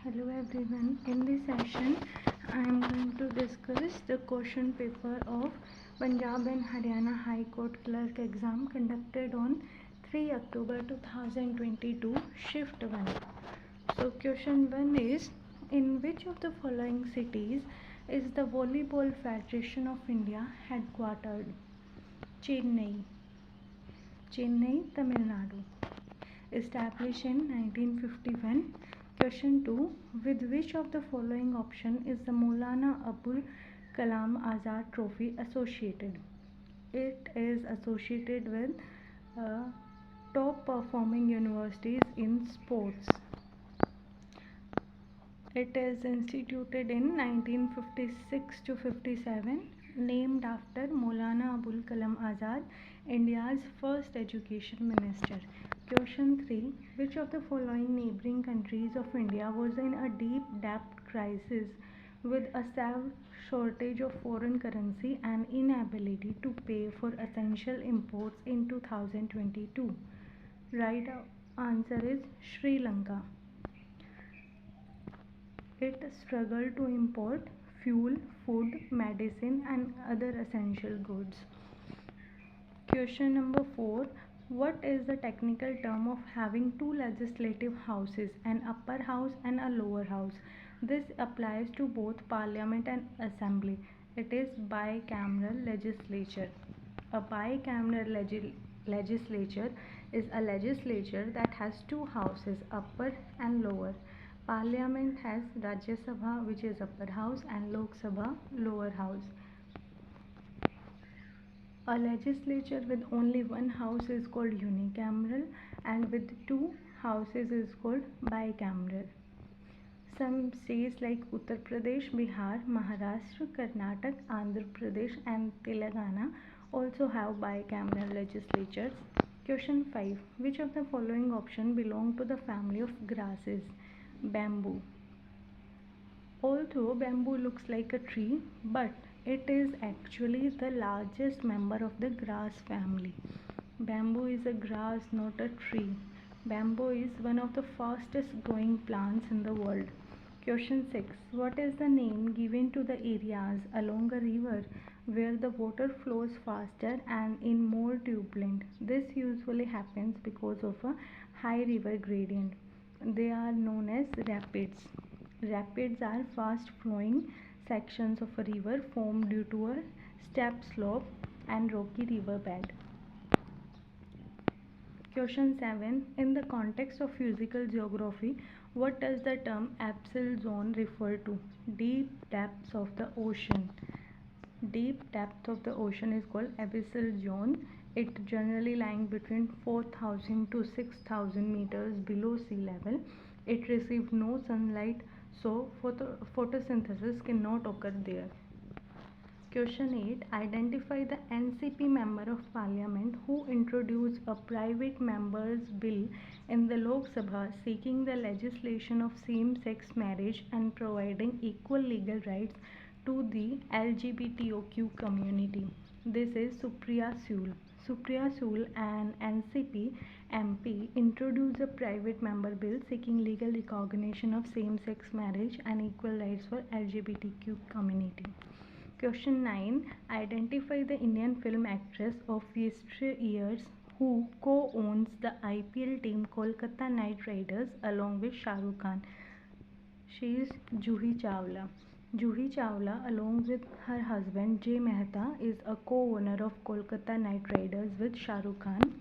Hello everyone. In this session, I am going to discuss the question paper of Punjab and Haryana High Court Clerk exam conducted on 3 October 2022, Shift 1. So question 1 is, in which of the following cities is the Volleyball Federation of India headquartered? Chennai, Tamil Nadu. Established in 1951. Question 2. With which of the following option is the Maulana Abul Kalam Azad Trophy associated? It is associated with top performing universities in sports. It is instituted in 1956 to 57, named after Maulana Abul Kalam Azad, India's first education minister. Question 3. Which of the following neighboring countries of India was in a deep debt crisis with a severe shortage of foreign currency and inability to pay for essential imports in 2022? Right answer is Sri Lanka. It struggled to import fuel, food, medicine and other essential goods. Question number 4. What is the technical term of having two legislative houses, an upper house and a lower house? This applies to both parliament and assembly. It is bicameral legislature. A bicameral legislature is a legislature that has two houses, upper and lower. Parliament has Rajya Sabha, which is upper house, and Lok Sabha, lower house. A legislature with only one house is called unicameral, and with two houses is called bicameral. Some states like Uttar Pradesh, Bihar, Maharashtra, Karnataka, Andhra Pradesh and Telangana also have bicameral legislatures. Question 5. Which of the following option belong to the family of grasses? Bamboo. Although bamboo looks like a tree, but it is actually the largest member of the grass family. Bamboo is a grass, not a tree. Bamboo is one of the fastest growing plants in the world. Question 6. What is the name given to the areas along a river where the water flows faster and in more turbulent? This usually happens because of a high river gradient. They are known as rapids. Rapids are fast flowing sections of a river formed due to a steep slope and rocky riverbed. Question 7. In the context of physical geography, what does the term abyssal zone refer to? Deep depths of the ocean. Deep depth of the ocean is called abyssal zone. It generally lying between 4,000 to 6,000 meters below sea level. It receives no sunlight, so photosynthesis cannot occur there. Question 8. Identify the NCP member of parliament who introduced a private member's bill in the Lok Sabha seeking the legislation of same-sex marriage and providing equal legal rights to the LGBTQ community. This is Supriya Sule. Supriya Sule, an NCP MP, introduced a private member bill seeking legal recognition of same-sex marriage and equal rights for LGBTQ community. Question 9. Identify the Indian film actress of yesteryears who co-owns the IPL team Kolkata Knight Riders along with Shah Rukh Khan. She is Juhi Chawla. Juhi Chawla, along with her husband Jay Mehta, is a co-owner of Kolkata Knight Riders with Shah Rukh Khan.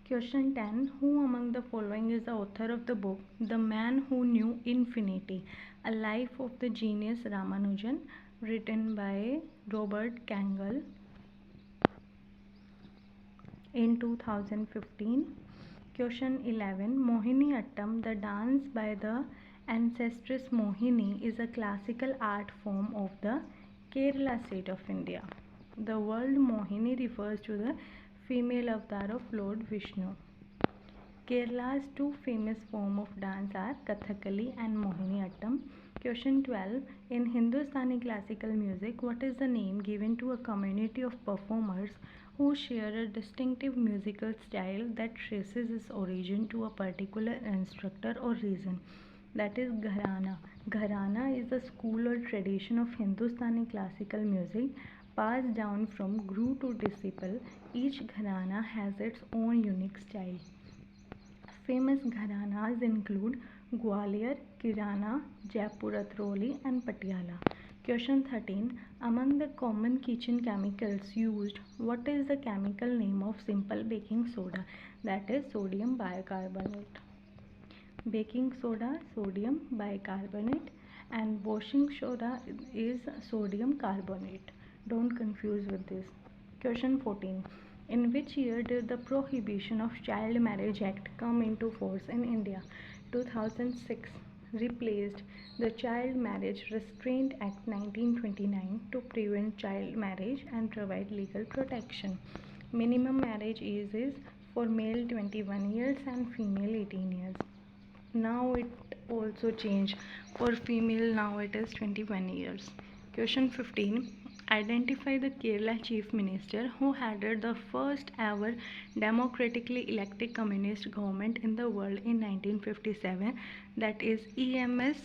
Question 10. Who among the following is the author of the book The Man Who Knew Infinity, A Life of the Genius Ramanujan, written by Robert Kangle in 2015? Question 11. Mohiniyattam, the dance by the ancestress Mohini, is a classical art form of the Kerala state of India. The word Mohini refers to the female avatar of Lord Vishnu. Kerala's two famous forms of dance are Kathakali and Mohiniyattam. Question 12. In Hindustani classical music, what is the name given to a community of performers who share a distinctive musical style that traces its origin to a particular instructor or region? that is gharana. Gharana is a school or tradition of Hindustani classical music passed down from guru to disciple. Each gharana has its own unique style. Famous gharanas include Gwalior, Kirana, Jaipur Atroli and Patiala. Question 13. Among the common kitchen chemicals used, what is the chemical name of simple baking soda? That is sodium bicarbonate. Baking soda, sodium bicarbonate, and washing soda is sodium carbonate. Don't confuse with this. Question 14. In which year did the Prohibition of Child Marriage Act come into force in India? 2006 replaced the Child Marriage Restraint Act 1929 to prevent child marriage and provide legal protection. Minimum marriage age is for male 21 years and female 18 years. Now it also changed for female, now it is 21 years. Question 15. Identify the Kerala Chief Minister who headed the first ever democratically elected communist government in the world in 1957, that is EMS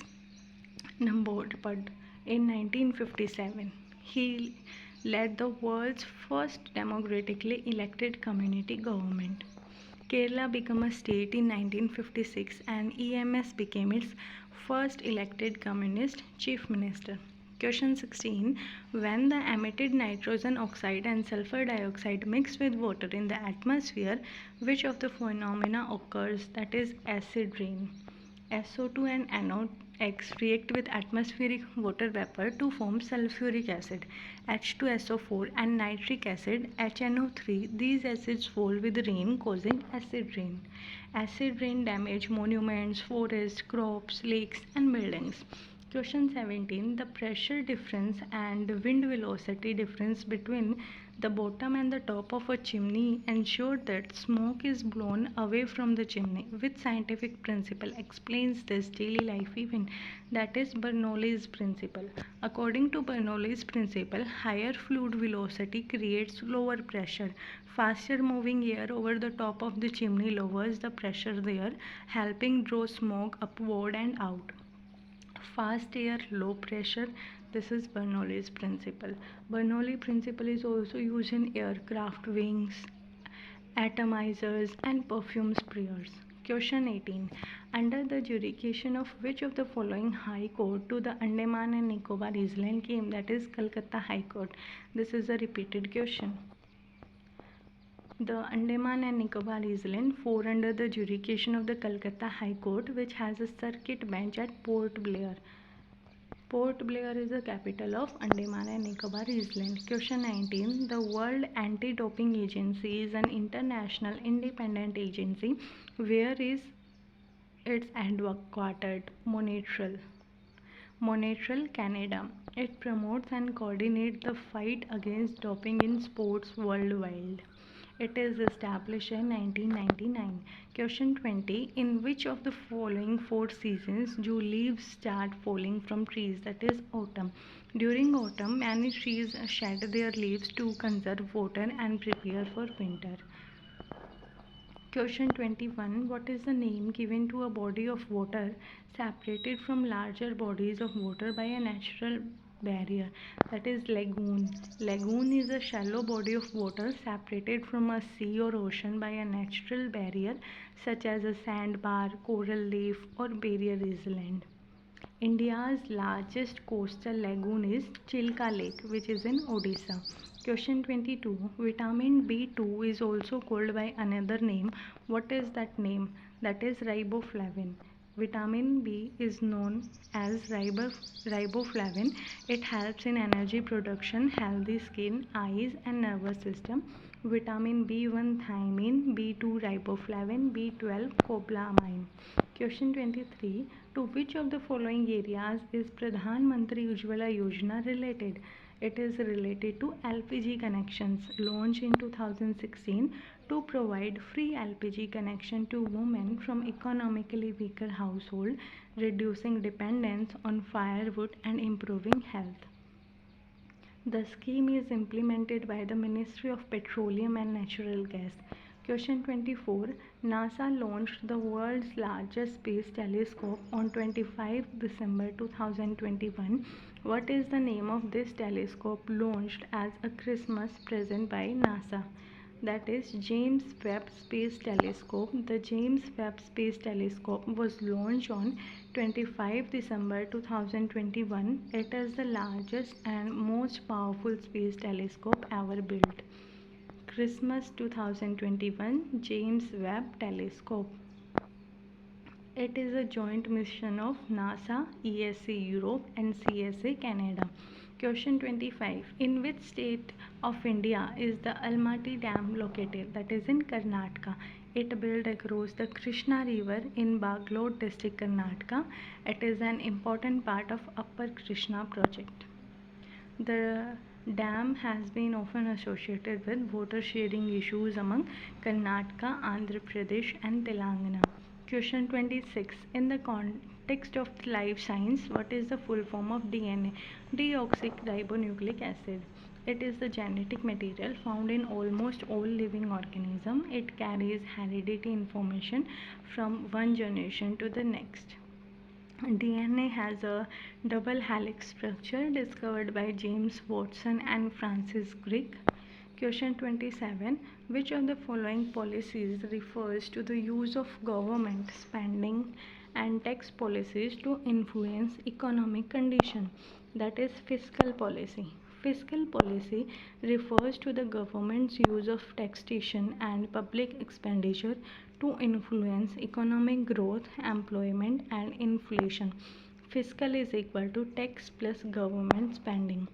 Nambodpad. In 1957, he led the world's first democratically elected community government. Kerala became a state in 1956 and EMS became its first elected communist chief minister. Question 16. When the emitted nitrogen oxide and sulfur dioxide mix with water in the atmosphere, which of the phenomena occurs? That is acid rain. SO2 and NOx react with atmospheric water vapor to form sulfuric acid, H2SO4, and nitric acid, HNO3. These acids fall with rain, causing acid rain. Acid rain damage monuments, forests, crops, lakes, and buildings. Question 17. The pressure difference and wind velocity difference between the bottom and the top of a chimney ensure that smoke is blown away from the chimney. Which scientific principle explains this daily life event? That is Bernoulli's principle. According to Bernoulli's principle, higher fluid velocity creates lower pressure. Faster moving air over the top of the chimney lowers the pressure there, helping draw smoke upward and out. Fast air, low pressure. This is Bernoulli's principle. Bernoulli principle is also used in aircraft wings, atomizers, and perfume sprayers. Question 18. Under the jurisdiction of which of the following High Court to the Andaman and Nicobar Island came? That is Calcutta High Court. This is a repeated question. The Andaman and Nicobar Island fall under the jurisdiction of the Calcutta High Court, which has a circuit bench at Port Blair. Port Blair is the capital of Andaman and Nicobar Island. Question 19. The World Anti-Doping Agency is an international independent agency. Where is its headquartered? Montreal, Canada. It promotes and coordinates the fight against doping in sports worldwide. It is established in 1999. Question 20. In which of the following 4 seasons do leaves start falling from trees? That is autumn. During autumn, many trees shed their leaves to conserve water and prepare for winter. Question 21. What is the name given to a body of water separated from larger bodies of water by a natural barrier? That is lagoon. Lagoon is a shallow body of water separated from a sea or ocean by a natural barrier such as a sandbar, coral reef, or barrier island. India's largest coastal lagoon is Chilka Lake, which is in Odisha. Question 22. Vitamin B2 is also called by another name. What is that name? That is riboflavin. Vitamin B is known as riboflavin. It helps in energy production, healthy skin, eyes, and nervous system. Vitamin B1 thiamine, B2 riboflavin, B12 cobalamin. Question 23. To which of the following areas is Pradhan Mantri Ujjwala Yojana related? It is related to LPG connections launched in 2016 to provide free LPG connection to women from economically weaker households, reducing dependence on firewood and improving health. The scheme is implemented by the Ministry of Petroleum and Natural Gas. Question 24. NASA launched the world's largest space telescope on 25 December 2021. What is the name of this telescope launched as a Christmas present by NASA? That is James Webb Space Telescope. The James Webb Space Telescope was launched on 25 December 2021. It is the largest and most powerful space telescope ever built. Christmas 2021 James Webb Telescope. It is a joint mission of NASA, ESA Europe and CSA Canada. Question 25. In which state of India is the Almaty Dam located? That is in Karnataka. It built across the Krishna River in Bagalore district, Karnataka. It is an important part of Upper Krishna project. The dam has been often associated with water sharing issues among Karnataka, Andhra Pradesh and Telangana. Question 26. In the context of life science, what is the full form of DNA? Deoxyribonucleic acid. It is the genetic material found in almost all living organisms. It carries hereditary information from one generation to the next. DNA has a double helix structure discovered by James Watson and Francis Crick. Question 27. Which of the following policies refers to the use of government spending and tax policies to influence economic condition? That is fiscal policy. Fiscal policy refers to the government's use of taxation and public expenditure to influence economic growth, employment, and inflation. Fiscal is equal to tax plus government spending.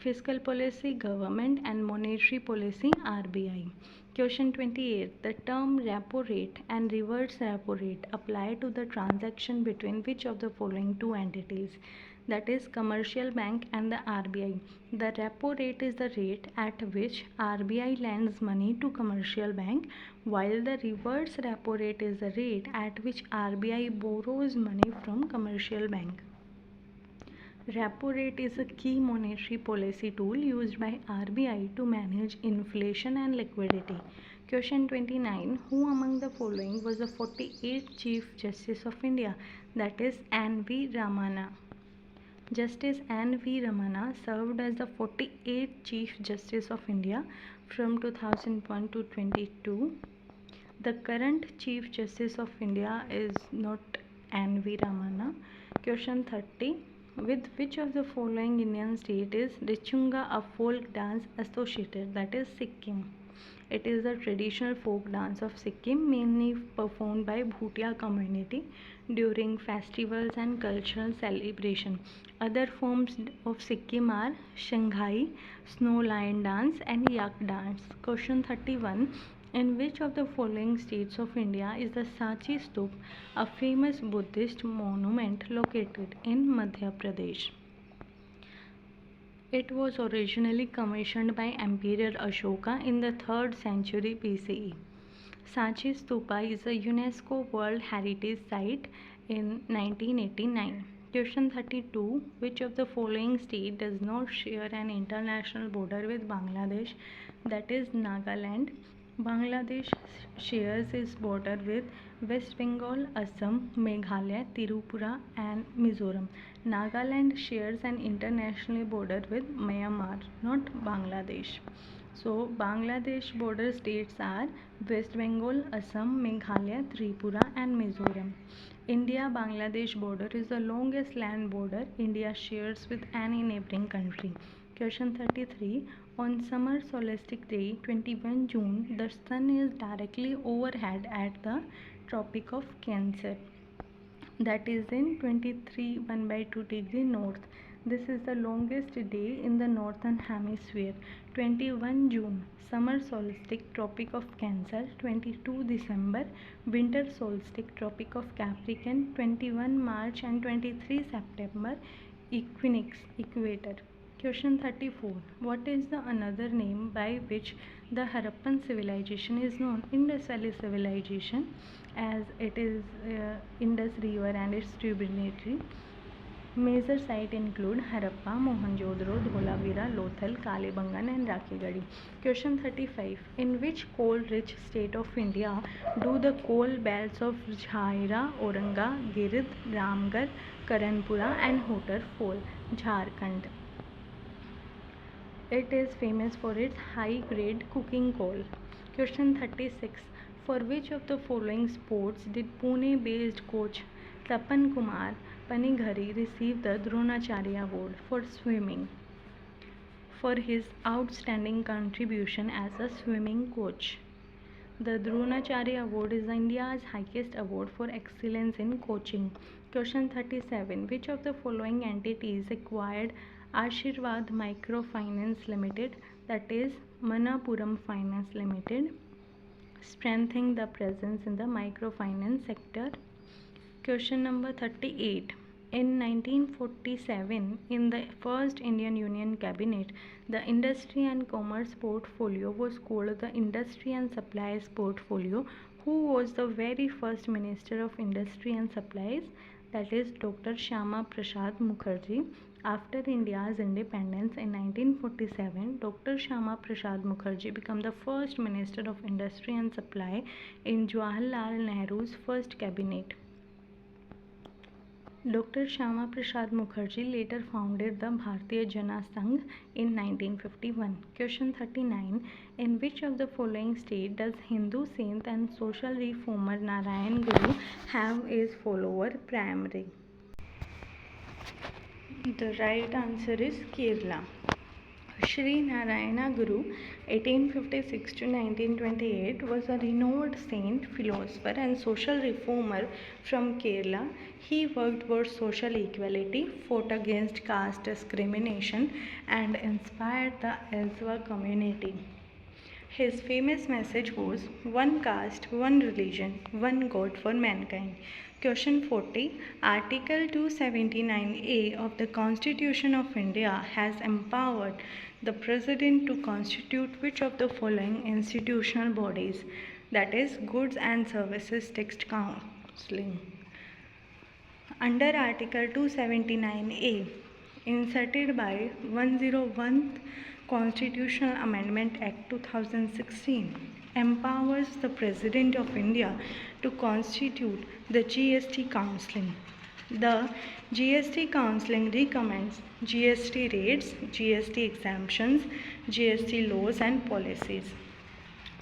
Fiscal policy, government, and monetary policy, RBI. Question 28. The term repo rate and reverse repo rate apply to the transaction between which of the following two entities? That is commercial bank and the RBI. The repo rate is the rate at which RBI lends money to commercial bank, while the reverse repo rate is the rate at which RBI borrows money from commercial bank. Repo rate is a key monetary policy tool used by RBI to manage inflation and liquidity. Question 29. Who among the following was the 48th Chief Justice of India? That is N.V. Ramana. Justice N.V. Ramana served as the 48th Chief Justice of India from 2001 to 22. The current Chief Justice of India is not N.V. Ramana. Question 30. With which of the following Indian state is Richunga a folk dance associated? That is Sikkim. It is the traditional folk dance of Sikkim, mainly performed by Bhutia community during festivals and cultural celebration. Other forms of Sikkim are Shanghai, Snow Lion dance and Yak dance. Question 31. In which of the following states of India is the Sachi Stup, a famous Buddhist monument located in Madhya Pradesh? It was originally commissioned by Emperor Ashoka in the 3rd century BCE. Sachi Stupa is a UNESCO World Heritage Site in 1989. Question 32. Which of the following state does not share an international border with Bangladesh? That is Nagaland. Bangladesh shares its border with West Bengal, Assam, Meghalaya, Tripura and Mizoram. Nagaland shares an international border with Myanmar, not Bangladesh. So Bangladesh border states are West Bengal, Assam, Meghalaya, Tripura and Mizoram. India-Bangladesh border is the longest land border India shares with any neighboring country. Question 33. On summer solstice day 21 June, the sun is directly overhead at the Tropic of Cancer. That is in 23 1/2 degree north. This is the longest day in the northern hemisphere. 21 June, summer solstice, Tropic of Cancer. 22 December, winter solstice, Tropic of Capricorn. 21 March and 23 September, equinox, equator. Question 34. What is the another name by which the Harappan civilization is known? Indus Valley civilization, as it is Indus River and its tributary. Major sites include Harappa, Mohenjo-daro, Dholavira, Lothal, Kalibangan and Rakhigarhi. Question 35. In which coal-rich state of India do the coal belts of Jhaira, Auranga, Girid, Ramgarh, Karanpura and Hotar fall? Jharkhand. It is famous for its high-grade cooking coal. Question 36. For which of the following sports did Pune-based coach Tapan Kumar Panighari receive the Dronacharya Award? For swimming. For his outstanding contribution as a swimming coach. The Dronacharya Award is India's highest award for excellence in coaching. Question 37. Which of the following entities acquired Ashirwad Microfinance Limited, that is Manapuram Finance Limited, strengthening the presence in the microfinance sector? Question number 38. In 1947, in the first Indian Union Cabinet, the Industry and Commerce portfolio was called the Industry and Supplies portfolio. Who was the very first Minister of Industry and Supplies? That is Dr. Shyama Prasad Mukherjee. After India's independence in 1947, Dr. Shyama Prasad Mukherjee became the first Minister of Industry and Supply in Jawaharlal Nehru's first cabinet. Dr. Shyama Prasad Mukherjee later founded the Bharatiya Jana Sangh in 1951. Question 39. In which of the following states does Hindu saint and social reformer Narayan Guru have his follower primary? The right answer is Kerala. Sri Narayana Guru, 1856 to 1928, was a renowned saint, philosopher and social reformer from Kerala. He worked for social equality, fought against caste discrimination and inspired the Ezwa community. His famous message was one caste, one religion, one God for mankind. Question 40. Article 279A of the Constitution of India has empowered the President to constitute which of the following institutional bodies? That is Goods and Services Tax Council. Under Article 279A, inserted by 101th Constitutional Amendment Act 2016, empowers the President of India to constitute the GST Council. The GST Council recommends GST rates, GST exemptions, GST laws and policies.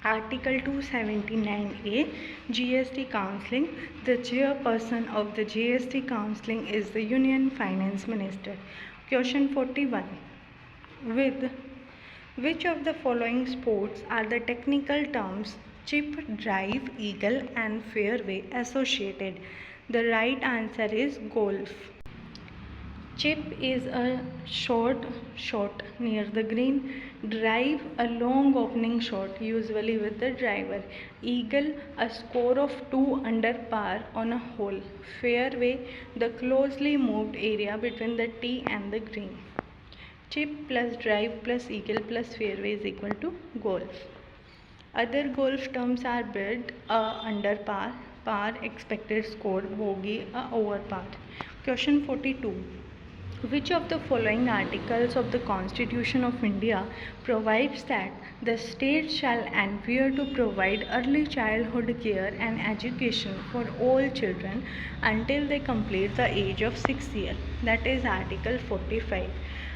Article 279A, GST Counseling. The chairperson of the GST Counseling is the Union Finance Minister. Question 41. With which of the following sports are the technical terms chip, drive, eagle and fairway associated? The right answer is golf. Chip is a short shot near the green. Drive, a long opening shot, usually with the driver. Eagle, a score of 2 under par on a hole. Fairway, the closely moved area between the tee and the green. Chip plus drive plus eagle plus fairway is equal to golf. Other golf terms are bid, under par, par, expected score, bogey, over par. Question 42. Which of the following articles of the Constitution of India provides that the state shall endeavour to provide early childhood care and education for all children until they complete the age of 6 years? That is Article 45.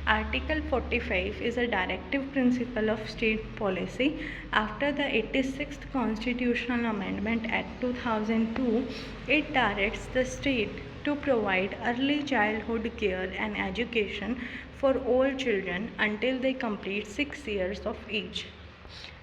Article 45 is a directive principle of state policy. After the 86th Constitutional Amendment Act 2002, it directs the state to provide early childhood care and education for all children until they complete 6 years of age.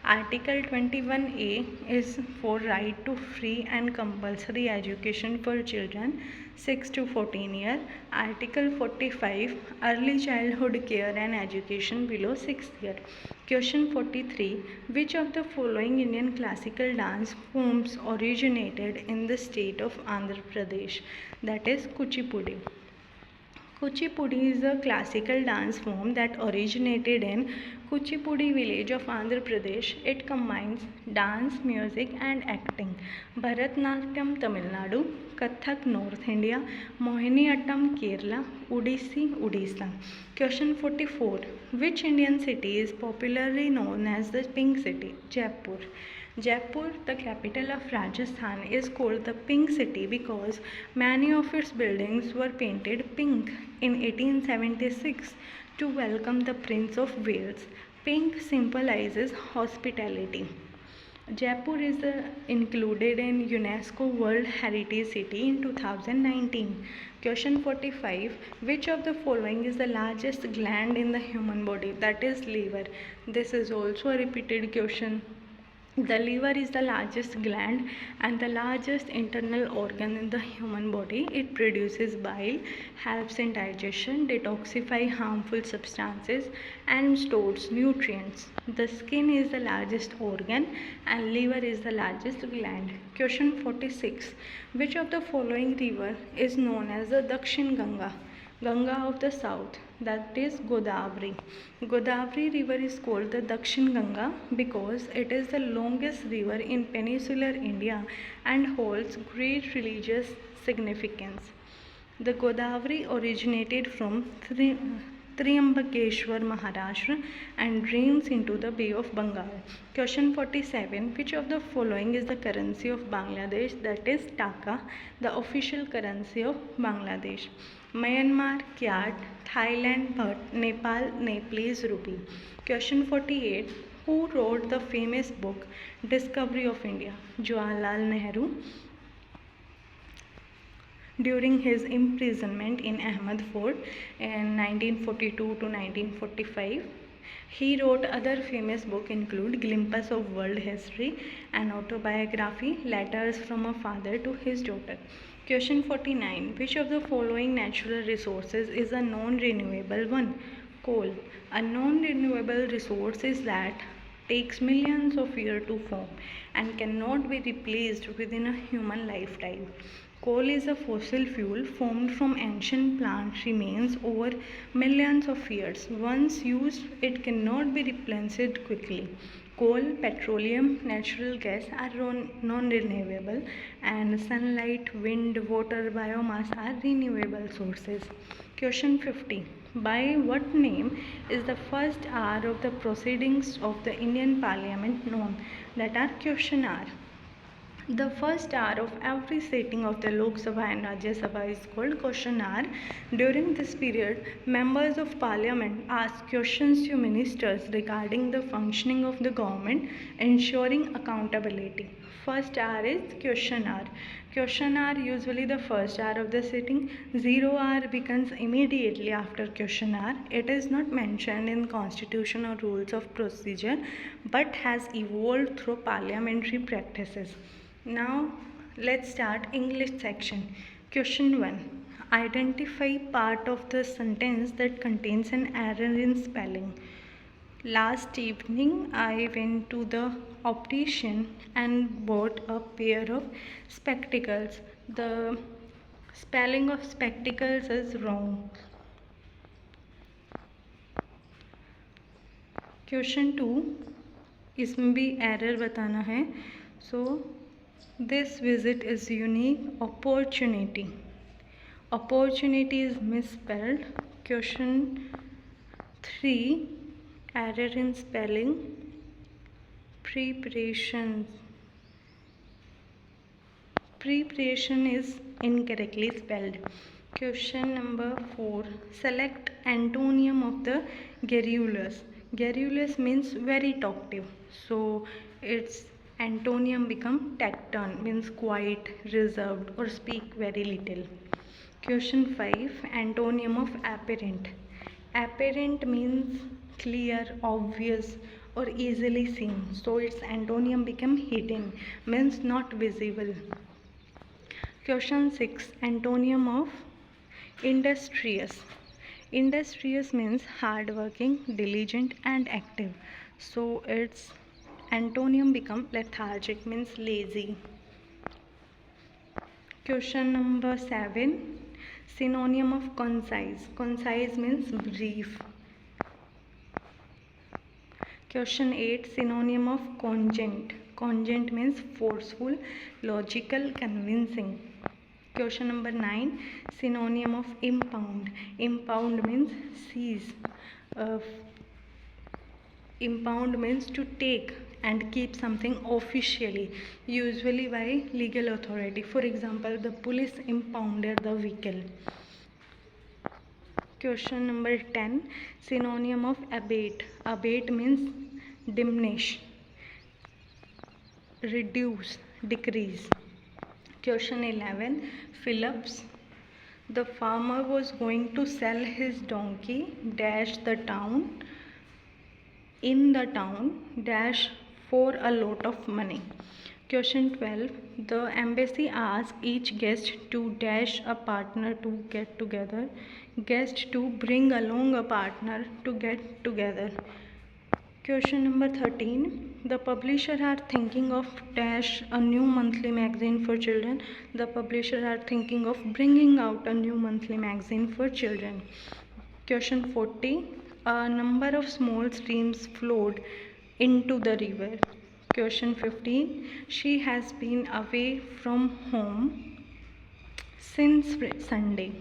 Article 21A is for right to free and compulsory education for children 6 to 14 years. Article 45, early childhood care and education below 6 years. Question 43. Which of the following Indian classical dance forms originated in the state of Andhra Pradesh? That is Kuchipudi. Kuchipudi is a classical dance form that originated in Kuchipudi village of Andhra Pradesh. It combines dance, music and acting. Bharatnatyam Tamil Nadu, Kathak North India, Mohiniyattam Kerala, Odissi Odisha. Question 44. Which Indian city is popularly known as the Pink City? Jaipur. Jaipur, the capital of Rajasthan, is called the Pink City because many of its buildings were painted pink in 1876 to welcome the Prince of Wales. Pink symbolizes hospitality. Jaipur is included in UNESCO World Heritage City in 2019. Question 45. Which of the following is the largest gland in the human body? That is liver. This is also a repeated question. The liver is the largest gland and the largest internal organ in the human body. It produces bile, helps in digestion, detoxify harmful substances and stores nutrients. The skin is the largest organ and liver is the largest gland. Question 46. Which of the following river is known as the Dakshin Ganga? Ganga of the south, that is Godavari. Godavari river is called the Dakshin Ganga because it is the longest river in peninsular India and holds great religious significance. The Godavari originated from Triambakeshwar, Maharashtra and drains into the Bay of Bengal. Question 47. Which of the following is the currency of Bangladesh? That is Taka, the official currency of Bangladesh. Myanmar, Kyat, Thailand, Baht, Nepal, Nepalese rupee. Question 48. Who wrote the famous book Discovery of India? Jawaharlal Nehru. During his imprisonment in Ahmed Fort in 1942 to 1945, he wrote other famous books include Glimpses of World History, an autobiography, Letters from a Father to His Daughter. Question 49. Which of the following natural resources is a non-renewable one? Coal. A non-renewable resource is that takes millions of years to form and cannot be replaced within a human lifetime. Coal is a fossil fuel formed from ancient plant remains over millions of years. Once used, it cannot be replenished quickly. Coal, petroleum, natural gas are non-renewable and sunlight, wind, water, biomass are renewable sources. Question 50. By what name is the first hour of the proceedings of the Indian Parliament known? That are question hour. The first hour of every sitting of the Lok Sabha and Rajya Sabha is called question hour. During this period, members of parliament ask questions to ministers regarding the functioning of the government, ensuring accountability. First hour is question hour. Question hour usually the first hour of the sitting. 0 hour begins immediately after question hour. It is not mentioned in constitution or rules of procedure but has evolved through parliamentary practices. Now let's start English section. Question 1. Identify part of the sentence that contains an error in spelling. Last evening I went to the optician and bought a pair of spectacles. The spelling of spectacles is wrong. Question 2. इसमें भी error बताना है. So this visit is unique. Opportunity. Opportunity is misspelled. Question 3. Error in spelling. Preparation. Preparation is incorrectly spelled. Question number 4. Select antonym of the garrulous. Garrulous means very talkative. So its antonym become taciturn, means quiet, reserved or speak very little. Question 5. Antonym of apparent. Apparent means clear, obvious or easily seen. So its antonym become hidden, means not visible. Question 6. Antonym of industrious. Industrious means hardworking, diligent and active. So its antonym become lethargic, means lazy. Question number 7. Synonym of concise. Concise means brief. Question 8. Synonym of cogent. Cogent means forceful, logical, convincing. Question number 9. Synonym of impound. Impound means seize. Impound means to take and keep something officially, usually by legal authority. For example, the police impounded the vehicle. Question number 10. Synonym of abate. Abate means diminish, reduce, decrease. Question 11. Phillips. The farmer was going to sell his donkey dash the town in the town dash for a lot of money. Question 12. The embassy asked each guest to dash a partner to get together. Guest to bring along a partner to get together. Question number 13. The publisher are thinking of dash a new monthly magazine for children. The publisher are thinking of bringing out a new monthly magazine for children. Question 40. A number of small streams flowed into the river. Question 15. She has been away from home since Sunday.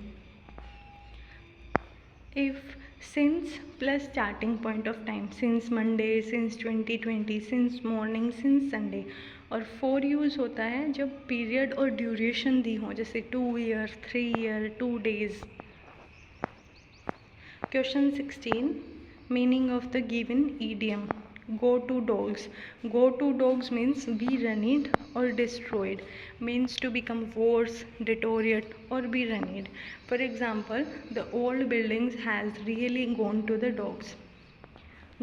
If since plus starting point of time, since Monday, since 2020, since morning, since Sunday, और four use होता है जब period और duration दी हो, जैसे 2 year, 3 year, 2 days. Question 16. Meaning of the given idiom. Go to dogs. Go to dogs means be ruined or destroyed, means to become worse, deteriorate or be ruined. For example, the old buildings has really gone to the dogs.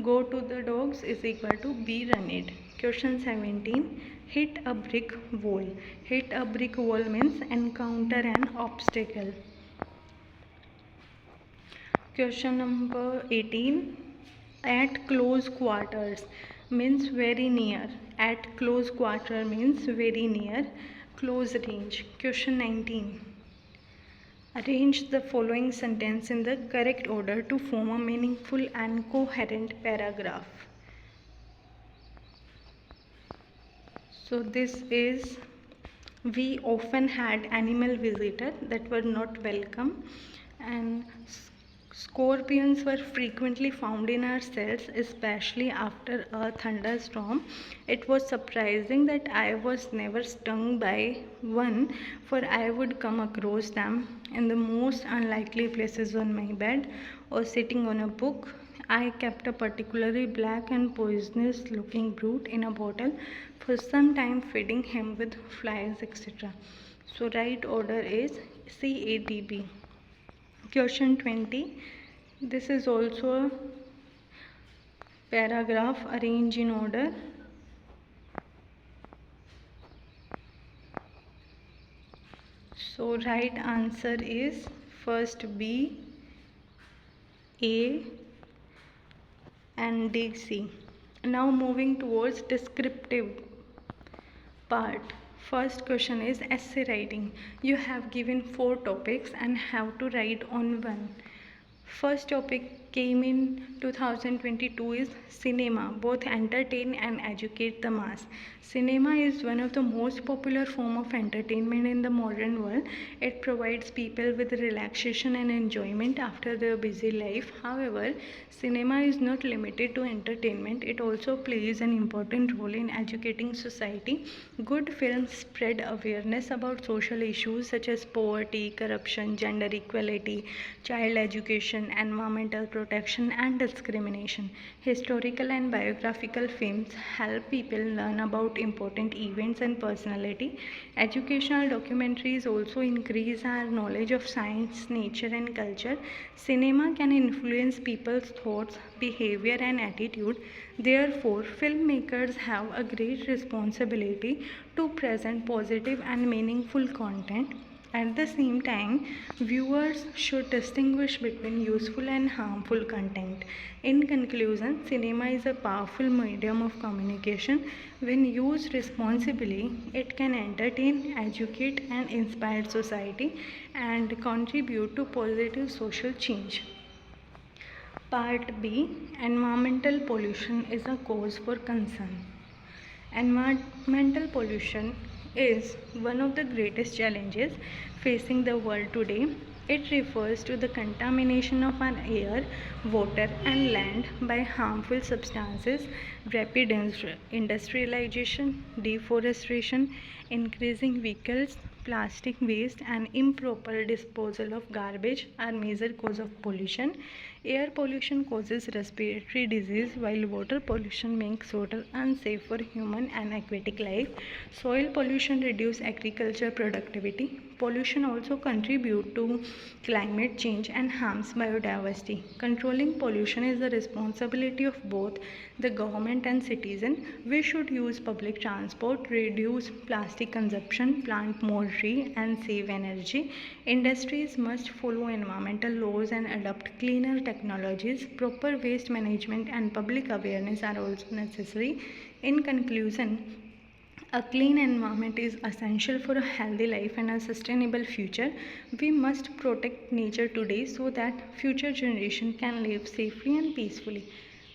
Go to the dogs is equal to be ruined. Question 17. Hit a brick wall. Hit a brick wall means encounter an obstacle. Question number 18. At close quarters means very near. At close quarter means very near. Close range. Question 19. Arrange the following sentence in the correct order to form a meaningful and coherent paragraph. So this is, we often had animal visitors that were not welcome, and scorpions were frequently found in our cells, especially after a thunderstorm. It was surprising that I was never stung by one, for I would come across them in the most unlikely places, on my bed or sitting on a book. I kept a particularly black and poisonous looking brute in a bottle for some time, feeding him with flies, etc. So right order is CADB. Question 20. This is also a paragraph arranged in order. So right answer is first B, A and D, C. Now moving towards descriptive part. First question is essay writing. You have given 4 topics and have to write on one. First topic came in 2022 is cinema, both entertain and educate the mass. Cinema is one of the most popular form of entertainment in the modern world. It provides people with relaxation and enjoyment after their busy life. However, cinema is not limited to entertainment. It also plays an important role in educating society. Good films spread awareness about social issues such as poverty, corruption, gender equality, child education, environmental protection and discrimination. Historical and biographical films help people learn about important events and personality. Educational documentaries also increase our knowledge of science, nature and culture. Cinema can influence people's thoughts, behavior and attitude. Therefore, filmmakers have a great responsibility to present positive and meaningful content. At the same time, viewers should distinguish between useful and harmful content. In conclusion, cinema is a powerful medium of communication. When used responsibly, it can entertain, educate, and inspire society and contribute to positive social change. Part B. Environmental pollution is a cause for concern. Environmental pollution is one of the greatest challenges facing the world today. It refers to the contamination of our air, water, and land by harmful substances, rapid industrialization, deforestation, increasing vehicles, plastic waste, and improper disposal of garbage are major cause of pollution. Air pollution causes respiratory disease, while water pollution makes water unsafe for human and aquatic life. Soil pollution reduces agriculture productivity. Pollution also contributes to climate change and harms biodiversity. Controlling pollution is the responsibility of both the government and citizen. We should use public transport, reduce plastic consumption, plant more trees, and save energy. Industries must follow environmental laws and adopt cleaner technologies. Proper waste management and public awareness are also necessary. In conclusion, a clean environment is essential for a healthy life and a sustainable future. We must protect nature today so that future generations can live safely and peacefully.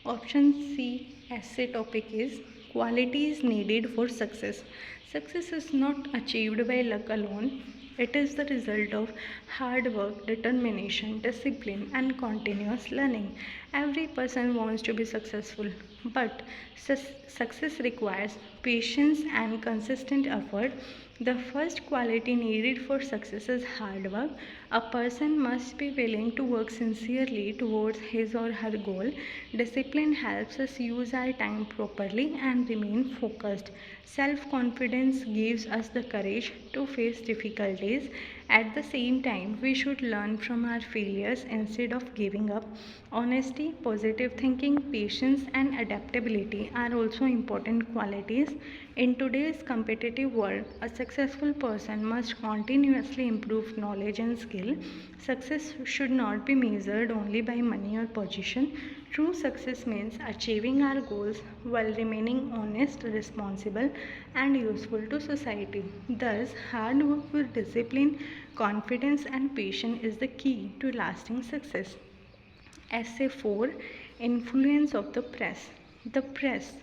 Option C essay topic is quality is needed for success. Success is not achieved by luck alone. It is the result of hard work, determination, discipline, and continuous learning. Every person wants to be successful, but success requires patience and consistent effort. The first quality needed for success is hard work. A person must be willing to work sincerely towards his or her goal. Discipline helps us use our time properly and remain focused. Self confidence gives us the courage to face difficulties. At the same time, we should learn from our failures instead of giving up. Honesty, positive thinking, patience, and adaptability are also important qualities. In today's competitive world, a successful person must continuously improve knowledge and skill. Success should not be measured only by money or position. True success means achieving our goals while remaining honest, responsible, and useful to society. Thus, hard work with discipline, confidence, and patience is the key to lasting success. Essay 4. Influence of the press. The press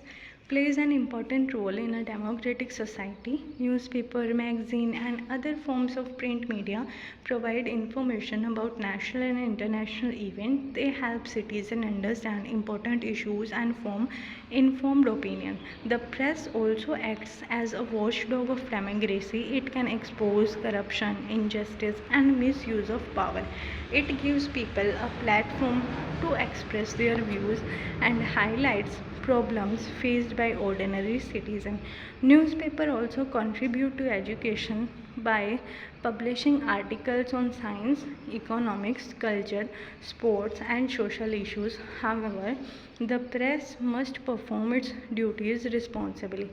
plays an important role in a democratic society. Newspaper, magazine, and other forms of print media provide information about national and international events. They help citizens understand important issues and form informed opinion. The press also acts as a watchdog of democracy. It can expose corruption, injustice, and misuse of power. It gives people a platform to express their views and highlights problems faced by ordinary citizens. Newspapers also contribute to education by publishing articles on science, economics, culture, sports, and social issues. However, the press must perform its duties responsibly.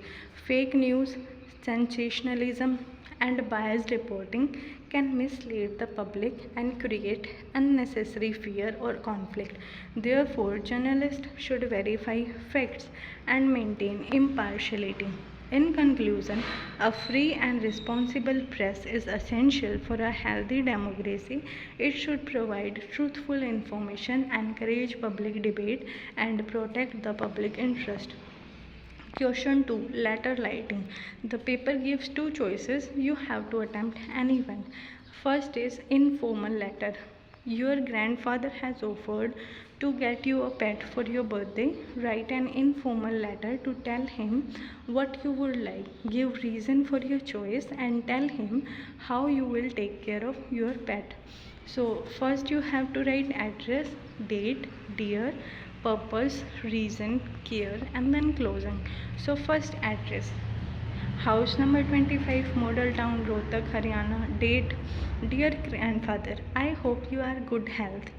Fake news, sensationalism, and biased reporting can mislead the public and create unnecessary fear or conflict. Therefore, journalists should verify facts and maintain impartiality. In conclusion, a free and responsible press is essential for a healthy democracy. It should provide truthful information, encourage public debate, and protect the public interest. Question 2. Letter writing. The paper gives two choices. You have to attempt any one. First is informal letter. Your grandfather has offered to get you a pet for your birthday. Write an informal letter to tell him what you would like. Give reason for your choice and tell him how you will take care of your pet. So first you have to write address, date, dear, purpose, reason, care, and then closing. So first address. House number 25, Model Town, Rohtak, Haryana. Date. Dear grandfather, I hope you are good health.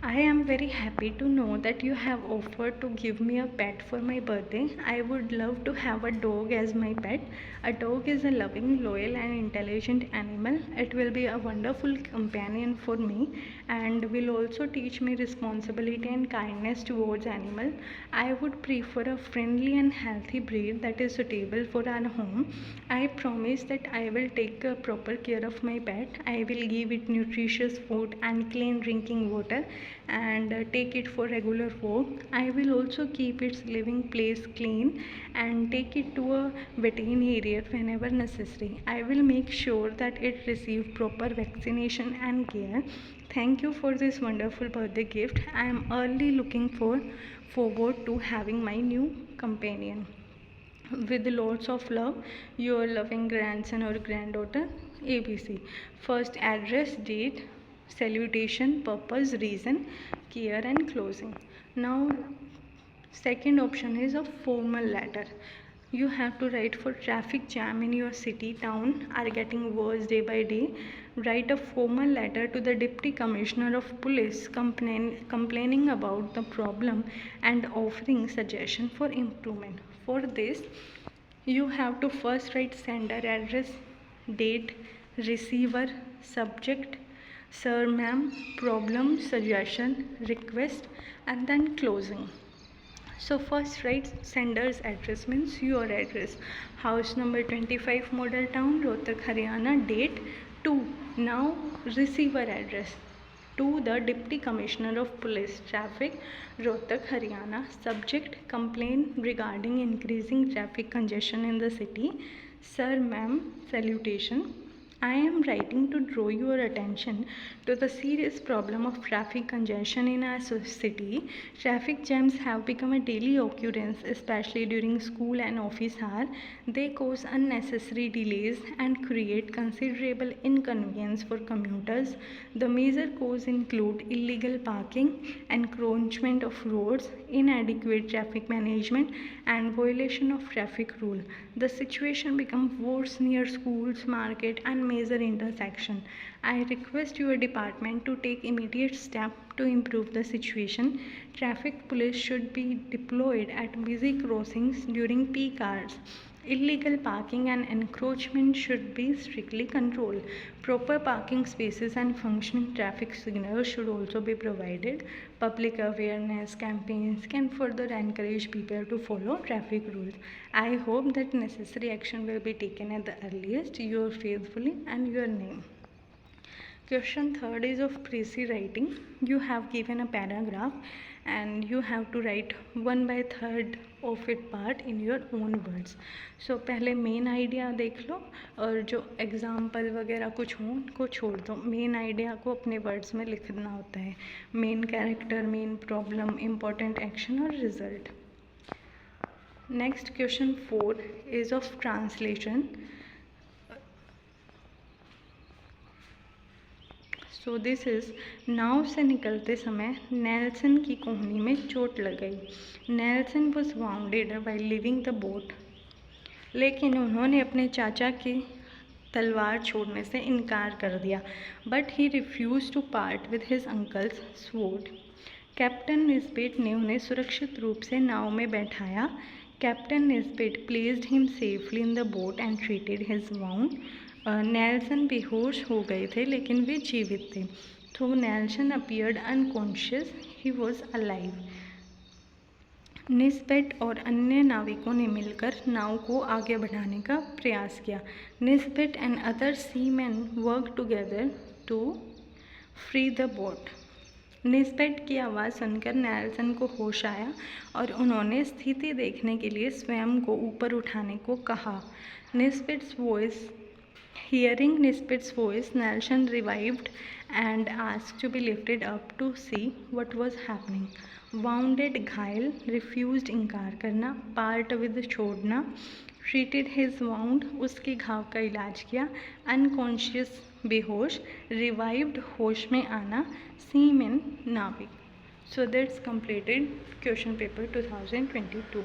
I am very happy to know that you have offered to give me a pet for my birthday. I would love to have a dog as my pet. A dog is a loving, loyal, and intelligent animal. It will be a wonderful companion for me and will also teach me responsibility and kindness towards animal. I would prefer a friendly and healthy breed that is suitable for our home. I promise that I will take proper care of my pet. I will give it nutritious food and clean drinking water and take it for regular walk. I will also keep its living place clean and take it to a veterinarian whenever necessary. I will make sure that it receives proper vaccination and care. Thank you for this wonderful birthday gift. I am early looking forward to having my new companion. With lots of love, your loving grandson or granddaughter, ABC. First, address, date, salutation, purpose, reason, care, and closing. Now, second option is a formal letter. You have to write for traffic jam in your city, town are getting worse day by day. Write a formal letter to the Deputy Commissioner of Police complaining about the problem and offering suggestion for improvement. For this, you have to first write sender address, date, receiver, subject, sir, ma'am, problem, suggestion, request, and then closing. So first write sender's address, means your address, house number 25, Model Town, Rohtak, Haryana, date 2. Now receiver address, to the Deputy Commissioner of Police Traffic, Rohtak, Haryana. Subject, complaint regarding increasing traffic congestion in the city. Sir, ma'am, salutation. I am writing to draw your attention to the serious problem of traffic congestion in our city. Traffic jams have become a daily occurrence, especially during school and office hours. They cause unnecessary delays and create considerable inconvenience for commuters. The major causes include illegal parking, encroachment of roads, inadequate traffic management, and violation of traffic rule. The situation becomes worse near schools, market, and major intersection. I request your department to take immediate steps to improve the situation. Traffic police should be deployed at busy crossings during peak hours. Illegal parking and encroachment should be strictly controlled. Proper parking spaces and functioning traffic signals should also be provided. Public awareness campaigns can further encourage people to follow traffic rules. I hope that necessary action will be taken at the earliest. Yours faithfully and your name. Question third is of précis writing. You have given a paragraph and you have to write 1/3 of it part in your own words. So पहले main idea देख लो और जो example वगैरह कुछ हो उनको छोड़ दो. मेन आइडिया को अपने वर्ड्स में लिखना होता है. Main character, main problem, important action और result. Next question 4 is of translation. So this is, नाव से निकलते समय नेल्सन की कोहनी में चोट लग गई. Nelson was wounded by leaving the boat. लेकिन उन्होंने अपने चाचा की तलवार छोड़ने से इनकार कर दिया. But he refuse to part with his uncle's sword. Captain Nisbet ने उन्हें सुरक्षित रूप से नाव में बैठाया. Captain Nisbet placed him safely in the boat and treated his wound. Nelson बेहोश हो गए थे लेकिन वे जीवित थे. तो Nelson appeared unconscious, he was alive. Nisbet और अन्य नाविकों ने मिलकर नाव को आगे बढ़ाने का प्रयास किया. Nisbet and other seaman work together to free the boat. Nisbet की आवाज़ सुनकर नेल्सन को होश आया और उन्होंने स्थिति देखने के लिए स्वयं को ऊपर उठाने को कहा. निस्बेट्स voice Hearing Nisbet's voice, Nelson revived and asked to be lifted up to see what was happening. Wounded, घायल, refused, इनकार करना, part with, छोड़ना, treated his wound, उसके घाव का इलाज किया, unconscious, बेहोश, revived, होश में आना, seaman, नाविक. So that's completed question paper 2022.